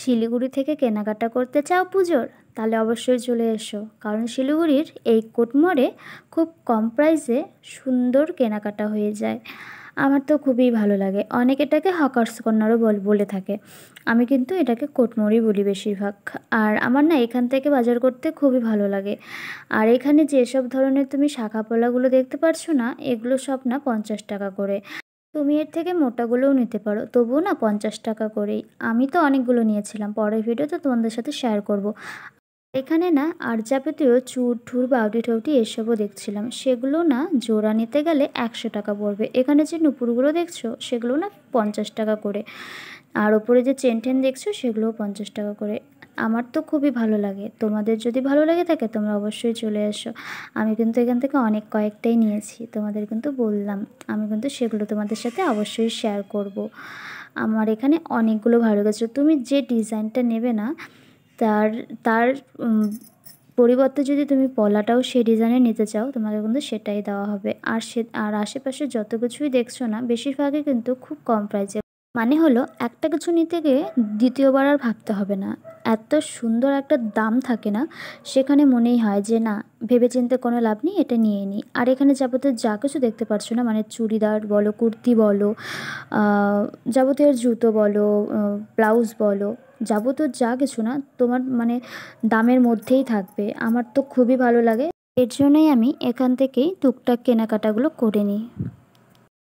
শিলিগুড়ি থেকে কেনাকাটা করতে চাও পুজোর? তাহলে অবশ্যই চলে এসো, কারণ শিলিগুড়ির এই কোটমোড়ে খুব কম প্রাইসে সুন্দর কেনাকাটা হয়ে যায়। আমার তো খুবই ভালো লাগে। অনেকে এটাকে হকার্স কর্নারও বলে থাকে। আমি কিন্তু এটাকে কোটমোড়ই বলি বেশিরভাগ। আর আমার না এখান থেকে বাজার করতে খুবই ভালো লাগে। আর এখানে যেসব ধরনের তুমি শাঁখাপলাগুলো দেখতে পারছো না, এগুলো সব না 50 টাকা করে। তুমি এর থেকে মোটাগুলোও নিতে পারো, তবুও না 50 টাকা করেই। আমি তো অনেকগুলো নিয়েছিলাম, পরের ভিডিওতে তোমাদের সাথে শেয়ার করব। এখানে না আর যাবতীয় চুর ঠুর বাউটি ঠাউটি এসবও দেখছিলাম, সেগুলো না জোড়া নিতে গেলে 100 টাকা পড়বে। এখানে যে নুপুরগুলো দেখছো সেগুলো না 50 টাকা করে। আর ওপরে যে চেন টেন দেখছো সেগুলোও 50 টাকা করে। আমার তো খুবই ভালো লাগে, তোমাদের যদি ভালো লাগে থাকে তোমরা অবশ্যই চলে এসো। আমি কিন্তু এখান থেকে অনেক কয়েকটাই নিয়েছি, তোমাদের কিন্তু বললাম। আমি কিন্তু সেগুলো তোমাদের সাথে অবশ্যই শেয়ার করব। আমার এখানে অনেকগুলো ভালো গেছে। তুমি যে ডিজাইনটা নেবে না, তার তার পরিবর্তে যদি তুমি পলাটাও সেই ডিজাইনের নিতে চাও, তোমাকে কিন্তু সেটাই দেওয়া হবে। আর আশেপাশে যত কিছুই দেখছো না, বেশিরভাগই কিন্তু খুব কম প্রাইসে। মানে হলো একটা কিছু নিতে গিয়ে দ্বিতীয়বার আর ভাবতে হবে না। এত সুন্দর একটা দাম থাকে না, সেখানে মনেই হয় যে না, ভেবেচিন্তে কোনো লাভ নেই, এটা নিয়ে নিই। আর এখানে যাবতীয় যা কিছু দেখতে পারছো না, মানে চুড়িদার বলো, কুর্তি বলো, যাবতীয় জুতো বলো, ব্লাউজ বলো, যাবতীয় যা কিছু না তোমার মানে দামের মধ্যেই থাকবে। আমার তো খুবই ভালো লাগে, এর জন্যই আমি এখান থেকেই টুকটাক কেনাকাটাগুলো করে নিই।